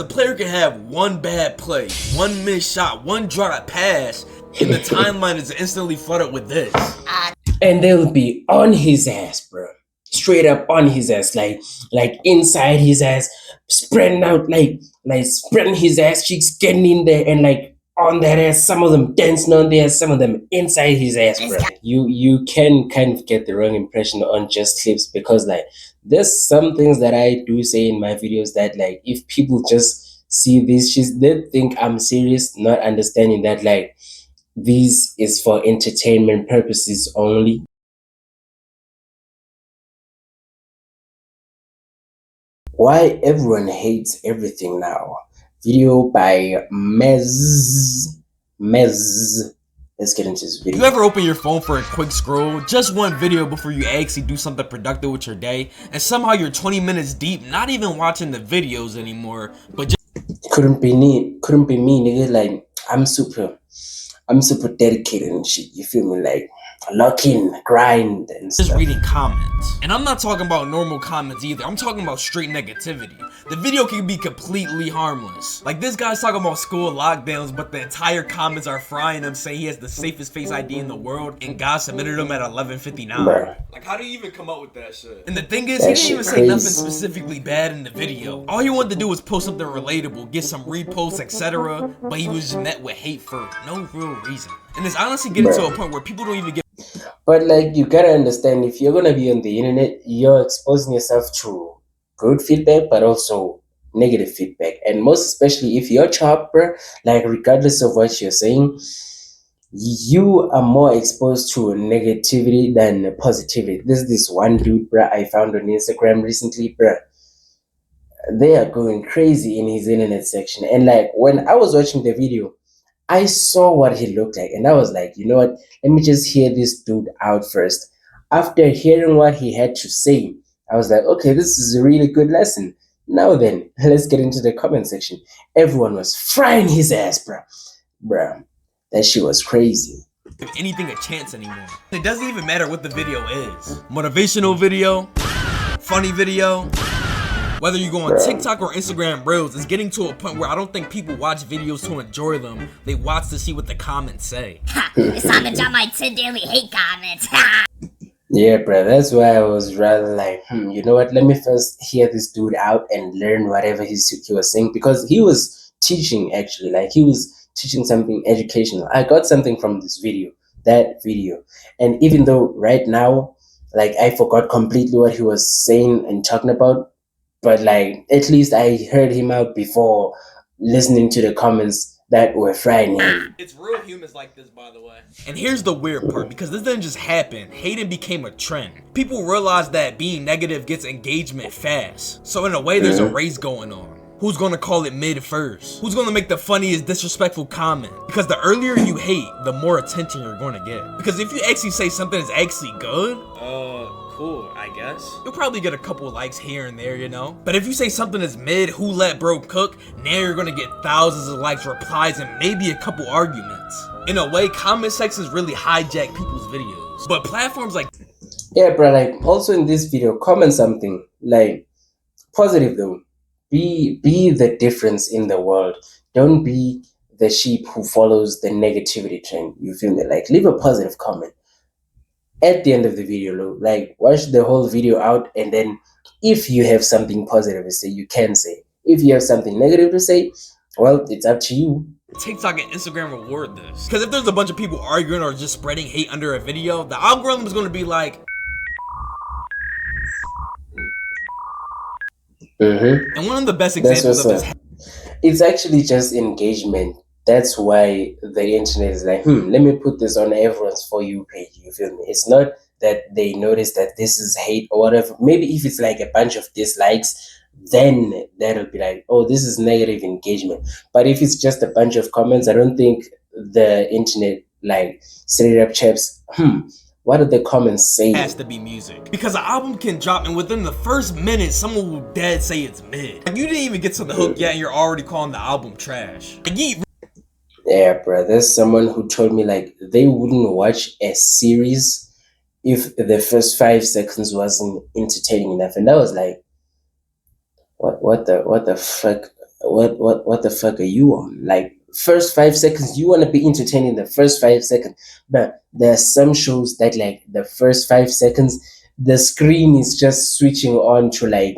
The player can have one bad play, one missed shot, one drop pass, and the timeline is instantly flooded with this. And they'll be on his ass, bro. Straight up on his ass, like inside his ass, spreading out, like spreading his ass cheeks, getting in there, and like on that ass. Some of them dancing on there, some of them inside his ass, bro. You can kind of get the wrong impression on just clips, because like there's some things that I do say in my videos that like if people just see these shits, they think I'm serious, not understanding that like this is for entertainment purposes only. Why everyone hates everything now? Video by Mez. Let's get into this video. You ever open your phone for a quick scroll, just one video before you actually do something productive with your day, and somehow you're 20 minutes deep, not even watching the videos anymore, but just couldn't be me, nigga. Like I'm super dedicated and shit. You feel me? Like lock in, grind, and just stuff. reading comments. And I'm not talking about normal comments either. I'm talking about straight negativity. The video can be completely harmless. Like this guy's talking about school lockdowns, but the entire comments are frying him, saying he has the safest Face ID in the world, and God submitted him at 11:59. Like how do you even come up with that shit? And the thing is, he didn't even say nothing specifically bad in the video. All he wanted to do was post something relatable, get some reposts, etc. But he was met with hate for no real reason. And it's honestly getting to a point where people don't even get. But like you gotta understand, if you're gonna be on the internet, you're exposing yourself to good feedback, but also negative feedback. And most especially if you're chopper, like regardless of what you're saying, you are more exposed to negativity than positivity. There's this one dude, bruh, I found on Instagram recently, bruh. They are going crazy in his internet section. And like when I was watching the video, I saw what he looked like, and I was like, you know what? Let me just hear this dude out first. After hearing what he had to say, I was like, okay, this is a really good lesson. Now then, let's get into the comment section. Everyone was frying his ass, bruh. Bruh, that shit was crazy. Give anything a chance anymore. It doesn't even matter what the video is. Motivational video, funny video. Whether you go on TikTok or Instagram Reels, it's getting to a point where I don't think people watch videos to enjoy them. They watch to see what the comments say. It's time to drop my 10 daily hate comments. Yeah, bro, that's why I was rather like, you know what? Let me first hear this dude out and learn whatever he was saying, because he was teaching actually, like he was teaching something educational. I got something from this video, that video. And even though right now, like I forgot completely what he was saying and talking about, but like at least I heard him out before listening to the comments that were frying him. It's real humans like this, by the way. And here's the weird part, because this didn't just happen. Hating became a trend. People realize that being negative gets engagement fast. So in a way, there's a race going on. Who's gonna call it mid first? Who's gonna make the funniest disrespectful comment? Because the earlier you hate, the more attention you're gonna get. Because if you actually say something is actually good, cool, I guess, you'll probably get a couple likes here and there, you know? But if you say something is mid, who let bro cook, now you're gonna get thousands of likes, replies, and maybe a couple arguments. In a way, comment sections really hijack people's videos. But platforms like... Yeah, bro, like also in this video, comment something, like, positive though. Be the difference in the world. Don't be the sheep who follows the negativity trend. You feel me? Like, leave a positive comment at the end of the video. Like, watch the whole video out, and then if you have something positive to say, you can say. If you have something negative to say, well, it's up to you. TikTok and Instagram reward this. Because if there's a bunch of people arguing or just spreading hate under a video, the algorithm is going to be like... And one of the best examples of this... It's actually just engagement. That's why the internet is like, let me put this on everyone's For You page. You feel me? It's not that they notice that this is hate or whatever. Maybe if it's like a bunch of dislikes, then that'll be like, oh, this is negative engagement. But if it's just a bunch of comments, I don't think the internet like straight up checks, what did the comments say? It has to be music. Because an album can drop and within the first minute, someone will dead say it's mid. Like, you didn't even get to the hook yet and you're already calling the album trash. Like, yeah, bro, there's someone who told me like they wouldn't watch a series if the first 5 seconds wasn't entertaining enough. And I was like, what the fuck what the fuck are you on? Like first 5 seconds, you want to be entertaining the first 5 seconds, but there are some shows that like the first 5 seconds, the screen is just switching on to like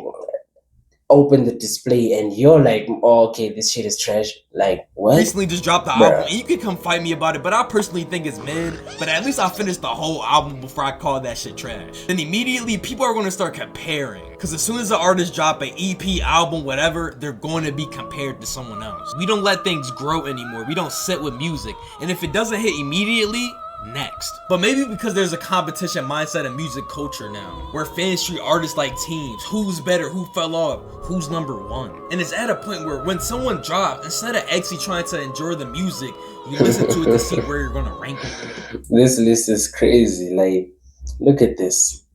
open the display, and you're like, oh, okay, this shit is trash. Like what? Recently just dropped the Bruh. album, and you can come fight me about it, but I personally think it's mid. But at least I finished the whole album before I called that shit trash. Then immediately people are going to start comparing, because as soon as the artist drop an EP, album, whatever, they're going to be compared to someone else. We don't let things grow anymore. We don't sit with music, and if it doesn't hit immediately, next. But maybe because there's a competition mindset in music culture now, where fans treat artists like teams. Who's better? Who fell off? Who's number one? And it's at a point where when someone drops, instead of actually trying to enjoy the music, you listen to it to see where you're gonna rank it. This list is crazy. Like, look at this.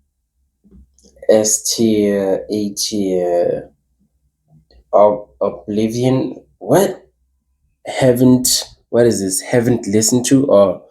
S tier, A tier, Oblivion. What? What is this? Haven't listened to? Or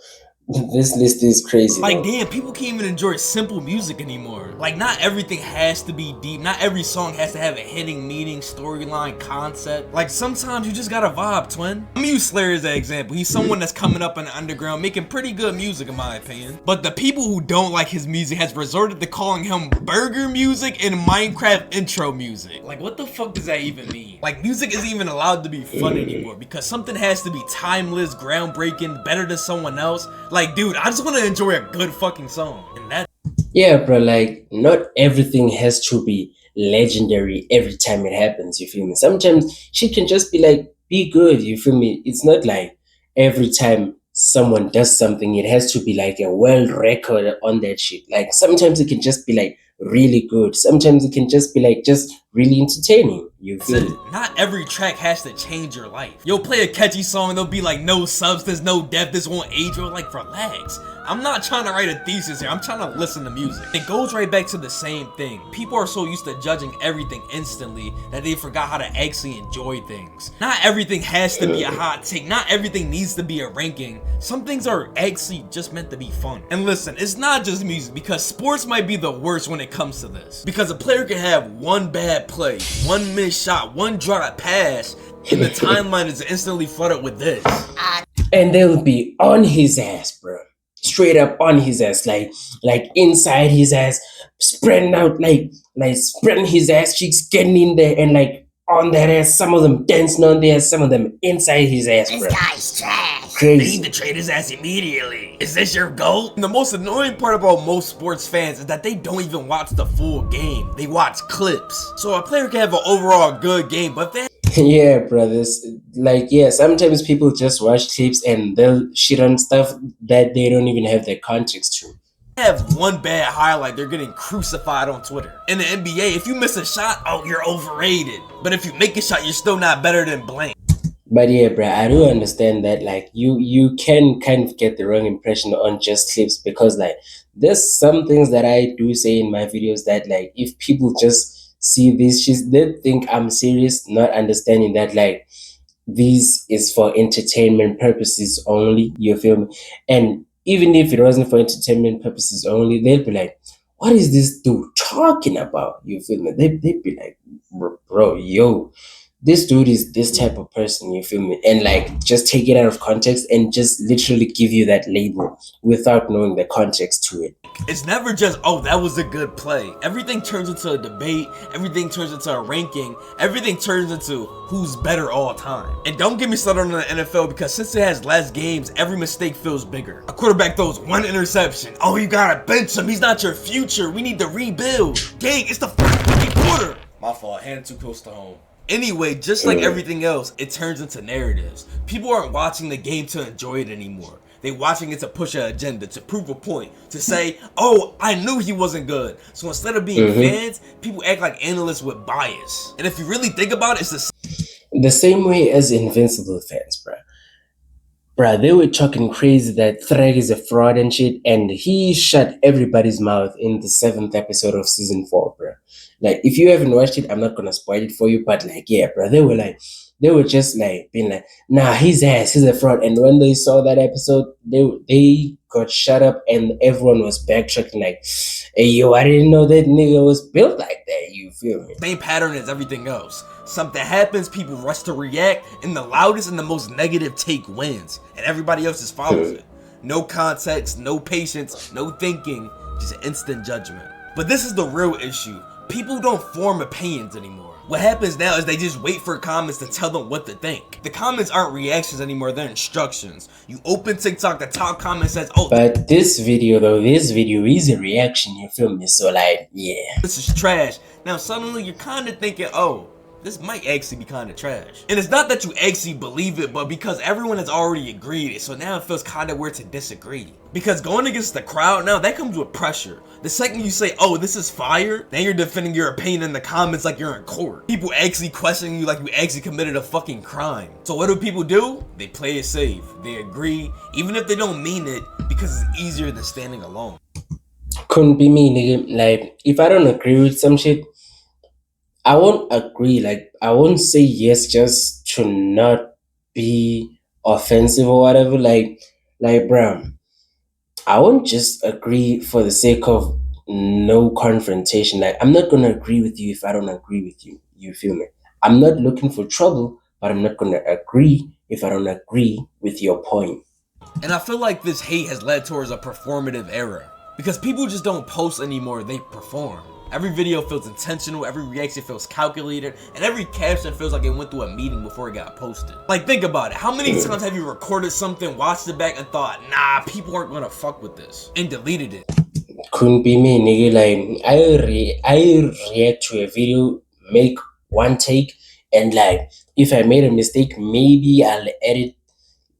this list is crazy. Like, though. damn, people can't even enjoy simple music anymore. Like, not everything has to be deep. Not every song has to have a hitting meaning, storyline, concept. Like, sometimes you just gotta vibe, twin. I'm gonna use Slayer as an example. He's someone that's coming up in the underground, making pretty good music, in my opinion. But the people who don't like his music has resorted to calling him burger music and Minecraft intro music. Like, what the fuck does that even mean? Like, music isn't even allowed to be fun anymore, because something has to be timeless, groundbreaking, better than someone else. Like, dude, I just want to enjoy a good fucking song. And that. Yeah, bro, like not everything has to be legendary every time it happens, you feel me? Sometimes she can just be like, be good, you feel me? It's not like every time someone does something, it has to be like a world record on that shit. Like sometimes it can just be like really good. Sometimes it can just be like just really entertaining. You That's feel it. me? Not every track has to change your life. You'll play a catchy song and there'll be like no substance, no depth, this won't age well. Like, relax. I'm not trying to write a thesis here. I'm trying to listen to music. It goes right back to the same thing. People are so used to judging everything instantly that they forgot how to actually enjoy things. Not everything has to be a hot take. Not everything needs to be a ranking. Some things are actually just meant to be fun. And listen, it's not just music, because sports might be the worst when it comes to this. Because a player can have one bad play, one missed shot, one drop pass, and the timeline is instantly flooded with this. And they'll be on his ass, bro. Straight up on his ass, like inside his ass, spreading out, like spreading his ass cheeks, getting in there and like on that ass. Some of them dancing on there, some of them inside his ass, bro. This guy's trash. They need Crazy. to trade his ass immediately. Is this your goal? And the most annoying part about most sports fans is that they don't even watch the full game. They watch clips. So a player can have an overall good game, but they Yeah, brothers. Like, yeah, sometimes people just watch clips and they'll shit on stuff that they don't even have the context to. have one bad highlight, they're getting crucified on Twitter. In the NBA, if you miss a shot, oh, you're overrated. But if you make a shot, you're still not better than blank. But yeah, bro, I do understand that like you can kind of get the wrong impression on just clips, because like there's some things that I do say in my videos that like if people just see these shit, they think I'm serious, not understanding that like this is for entertainment purposes only. You feel me? And even if it wasn't for entertainment purposes only, they'd be like, "What is this dude talking about?" You feel me? They'd be like, "Bro, yo, this dude is this type of person," you feel me? And like just take it out of context and just literally give you that label without knowing the context to it. It's never just, oh, that was a good play. Everything turns into a debate. Everything turns into a ranking. Everything turns into who's better all time. And don't get me started on the NFL, because since it has less games, every mistake feels bigger. A quarterback throws one interception. Oh, you gotta bench him. He's not your future. We need to rebuild. Dang, it's the first fucking quarter. My fault. Hand too close to home. Anyway, just like everything else, it turns into narratives. People aren't watching the game to enjoy it anymore. They're watching it to push an agenda, to prove a point, to say, oh, I knew he wasn't good. So instead of being fans, people act like analysts with bias. And if you really think about it, it's The same way as Invincible fans, bruh. Bruh, they were talking crazy that Threk is a fraud and shit, and he shut everybody's mouth in the 7th episode of season 4, bruh. Like, if you haven't watched it, I'm not gonna spoil it for you, but like, yeah, bruh, they were just like being like, nah, he's ass, he's a fraud. And when they saw that episode, they got shut up and everyone was backtracking like, hey, yo, I didn't know that nigga was built like that. You feel me? same pattern as everything else. Something happens, people rush to react, and the loudest and the most negative take wins, and everybody else just follows it. No context, no patience, no thinking, just instant judgment. But this is the real issue. People don't form opinions anymore. What happens now is they just wait for comments to tell them what to think. The comments aren't reactions anymore, they're instructions. You open TikTok, the top comment says, oh, But this video is a reaction, you feel me? So like, yeah. this is trash. Now suddenly you're kind of thinking, oh, this might actually be kind of trash. And it's not that you actually believe it, but because everyone has already agreed, so now it feels kind of weird to disagree. Because going against the crowd now, that comes with pressure. The second you say, oh, this is fire, then you're defending your opinion in the comments like you're in court. People actually questioning you like you actually committed a fucking crime. So what do people do? They play it safe. They agree, even if they don't mean it, because it's easier than standing alone. Couldn't be me, nigga. Like, if I don't agree with some shit, I won't agree. Like, I won't say yes just to not be offensive or whatever. Like, bro, I won't just agree for the sake of no confrontation. Like, I'm not gonna agree with you if I don't agree with you. You feel me? I'm not looking for trouble, but I'm not gonna agree if I don't agree with your point. And I feel like this hate has led towards a performative era. Because people just don't post anymore, they perform. Every video feels intentional, every reaction feels calculated, and every caption feels like it went through a meeting before it got posted. Like, think about it. How many times have you recorded something, watched it back, and thought, nah, people aren't gonna fuck with this, and deleted it? Couldn't be me, nigga. Like, I react to a video, make one take, and like, if I made a mistake, maybe I'll edit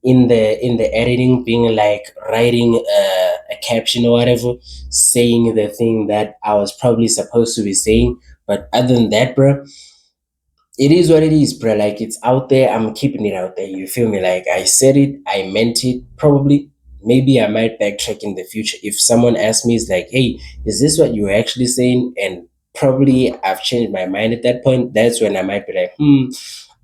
in the editing, being like writing a caption or whatever, saying the thing that I was probably supposed to be saying. But other than that, bro, it is what it is, bro. Like, it's out there. I'm keeping it out there. You feel me? Like, I said it, I meant it. Probably, maybe I might backtrack in the future if someone asks me, it's like, hey, is this what you were actually saying? And probably I've changed my mind at that point. That's when I might be like,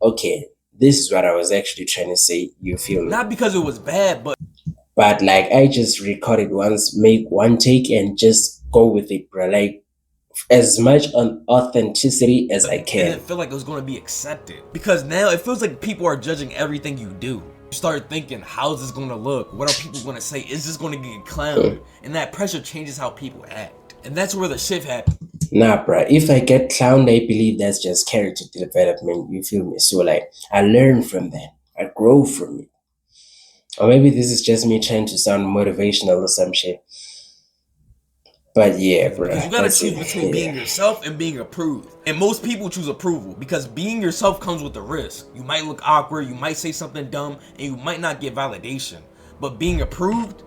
okay, this is what I was actually trying to say. You feel me? Not because it was bad, but like, I just record it once, make one take, and just go with it, bro. Like, as much on authenticity as I it can. didn't feel like it was gonna be accepted. Because now it feels like people are judging everything you do. You start thinking, how's this gonna look? What are people gonna say? Is this gonna get clowned? And that pressure changes how people act. And that's where the shift happens. Nah, bro. If I get clowned, I believe that's just character development. You feel me? So like, I learn from that. I grow from it. Or maybe this is just me trying to sound motivational or some shit. But yeah, bro. Because you gotta choose between being yourself and being approved. And most people choose approval because being yourself comes with a risk. You might look awkward, you might say something dumb, and you might not get validation. But being approved,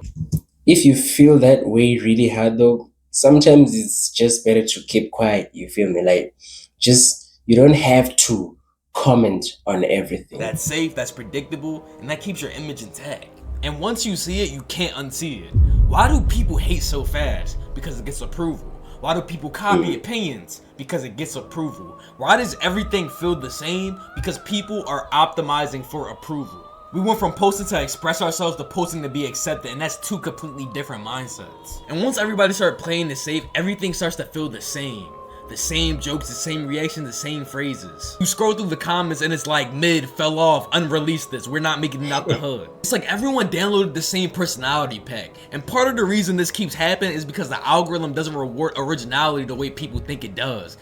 if you feel that way really hard though, sometimes it's just better to keep quiet. You feel me? Like, just, you don't have to comment on everything. that's safe, that's predictable, and that keeps your image intact. And once you see it, you can't unsee it. Why do people hate so fast? Because it gets approval. Why do people copy opinions? Because it gets approval. Why does everything feel the same? Because people are optimizing for approval. We went from posting to express ourselves to posting to be accepted, and that's two completely different mindsets. And once everybody started playing it safe, everything starts to feel the same. The same jokes, the same reactions, the same phrases. You scroll through the comments and it's like, mid, fell off, unreleased this, we're not making it out the hood. It's like everyone downloaded the same personality pack. And part of the reason this keeps happening is because the algorithm doesn't reward originality the way people think it does.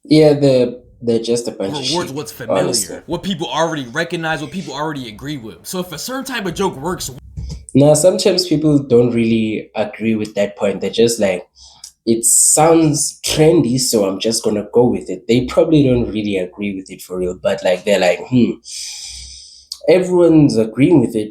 Yeah, they're just a bunch of Rewards shit, what's familiar, honestly. what people already recognize, what people already agree with. So if a certain type of joke works, Now, sometimes people don't really agree with that point. They're just like, it sounds trendy, so I'm just gonna go with it. They probably don't really agree with it for real, but like, they're like, everyone's agreeing with it.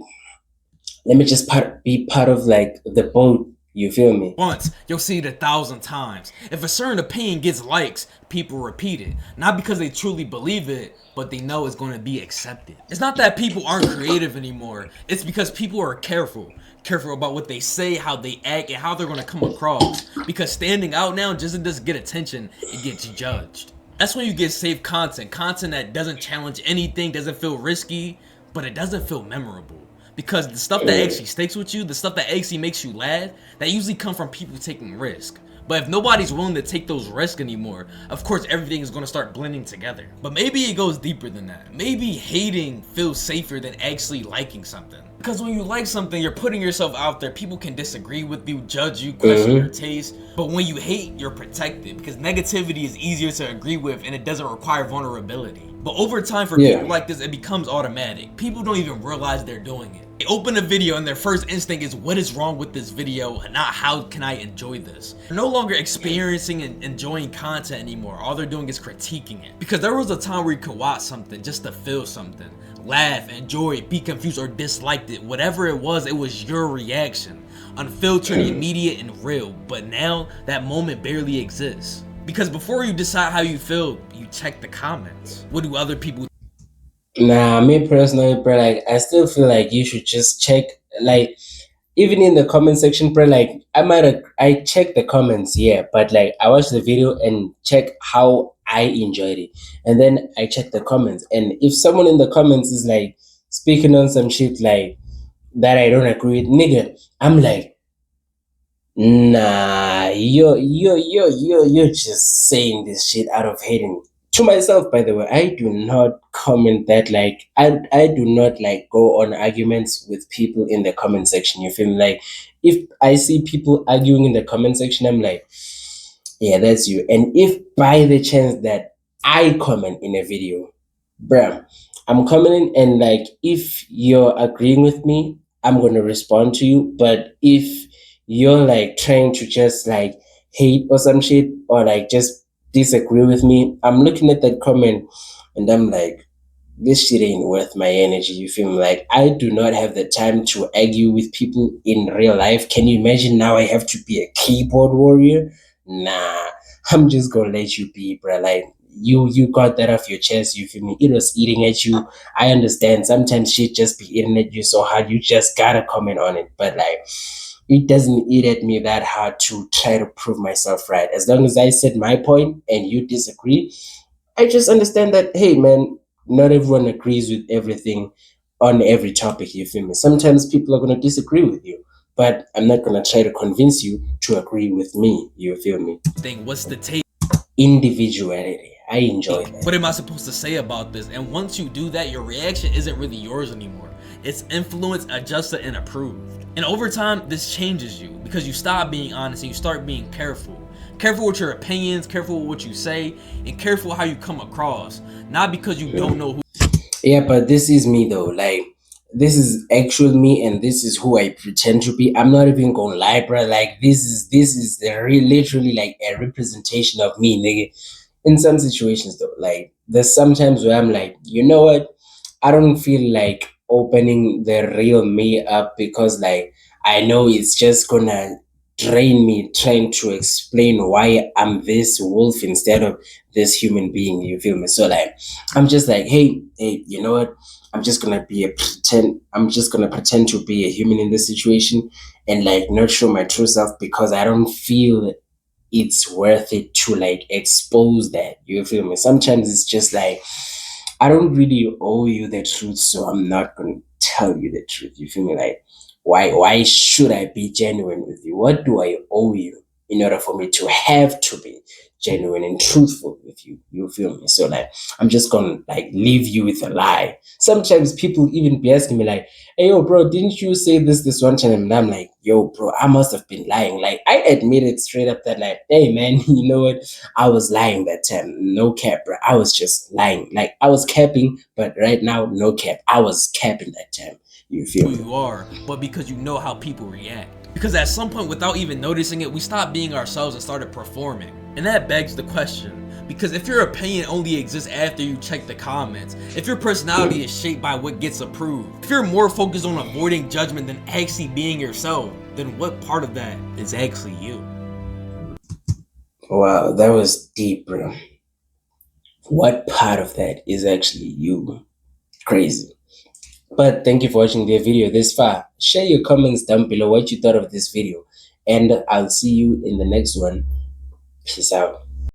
Let me just be part of like the boat. You feel me? once, you'll see it 1,000 times. If a certain opinion gets likes, people repeat it. Not because they truly believe it, but they know it's going to be accepted. It's not that people aren't creative anymore. It's because people are careful. Careful about what they say, how they act, and how they're going to come across. Because standing out now just doesn't get attention, it gets judged. That's when you get safe content. Content that doesn't challenge anything, doesn't feel risky, but it doesn't feel memorable. Because the stuff that actually sticks with you, the stuff that actually makes you laugh, that usually comes from people taking risk. But if nobody's willing to take those risks anymore, of course everything is going to start blending together. But maybe it goes deeper than that. Maybe hating feels safer than actually liking something. Because when you like something, you're putting yourself out there. People can disagree with you, judge you, question your taste. But when you hate, you're protected. Because negativity is easier to agree with and it doesn't require vulnerability. But over time, for people like this, it becomes automatic. People don't even realize they're doing it. They open a video and their first instinct is, what is wrong with this video, and not how can I enjoy this. They're no longer experiencing and enjoying content anymore. All they're doing is critiquing it. Because there was a time where you could watch something just to feel something. Laugh, enjoy it, be confused, or disliked it. Whatever it was your reaction. Unfiltered, immediate, and real. But now, that moment barely exists. Because before you decide how you feel, you check the comments. What do other people think? Nah, me personally, bro, like I still feel like you should just check, like even in the comment section, bro. Like I check the comments, yeah, but like I watch the video and check how I enjoyed it, and then I check the comments. And if someone in the comments is like speaking on some shit like that I don't agree with, nigga, I'm like, nah, you're just saying this shit out of hating. To myself, by the way, I do not comment that, like I do not like go on arguments with people in the comment section. You feel me? Like if I see people arguing in the comment section, I'm like, yeah, that's you. And if by the chance that I comment in a video, bruh, I'm commenting, and like if you're agreeing with me, I'm gonna respond to you. But if you're like trying to just like hate or some shit, or like just disagree with me, I'm looking at that comment and I'm like, this shit ain't worth my energy. You feel me? Like I do not have the time to argue with people in real life. Can you imagine now I have to be a keyboard warrior? Nah, I'm just gonna let you be, bro. Like you got that off your chest. You feel me? It was eating at you. I understand sometimes shit just be eating at you so hard you just gotta comment on it. But like it doesn't eat at me that hard to try to prove myself right. As long as I said my point and you disagree, I just understand that, hey man, not everyone agrees with everything on every topic, you feel me? Sometimes people are gonna disagree with you, but I'm not gonna try to convince you to agree with me, you feel me? What's the take? Individuality. I enjoy that. What am I supposed to say about this? And once you do that, your reaction isn't really yours anymore. It's influenced, adjusted, and approved. And over time, this changes you because you stop being honest and you start being careful. Careful with your opinions, careful with what you say, and careful how you come across. Not because you don't know who. Yeah, but this is me though. Like, this is actual me, and this is who I pretend to be. I'm not even gonna lie, bro. Like, this is the literally like a representation of me, nigga. In some situations though, like there's sometimes where I'm like, you know what? I don't feel like opening the real me up because like I know it's just gonna drain me trying to explain why I'm this wolf instead of this human being. You feel me? So like I'm just like, hey, you know what? I'm just gonna pretend to be a human in this situation and like not show my true self because I don't feel it's worth it to like expose that. You feel me? Sometimes it's just like I don't really owe you the truth, so I'm not gonna tell you the truth. You feel me? Like why should I be genuine with you? What do I owe you in order for me to have to be genuine and truthful with you? You feel me? So like I'm just gonna like leave you with a lie. Sometimes people even be asking me like, hey yo bro, didn't you say this one time? And I'm like, yo bro, I must have been lying. Like I admitted straight up that like, hey man, you know what? I was lying that time. No cap, bro. I was just lying. Like I was capping, but right now, no cap. I was capping that time. You feel who me? you are, but because you know how people react. Because at some point, without even noticing it, we stopped being ourselves and started performing. And that begs the question, because if your opinion only exists after you check the comments, if your personality is shaped by what gets approved, if you're more focused on avoiding judgment than actually being yourself, then what part of that is actually you? Wow, that was deep, bro. What part of that is actually you? Crazy. But thank you for watching the video this far. Share your comments down below what you thought of this video. And I'll see you in the next one. Peace out.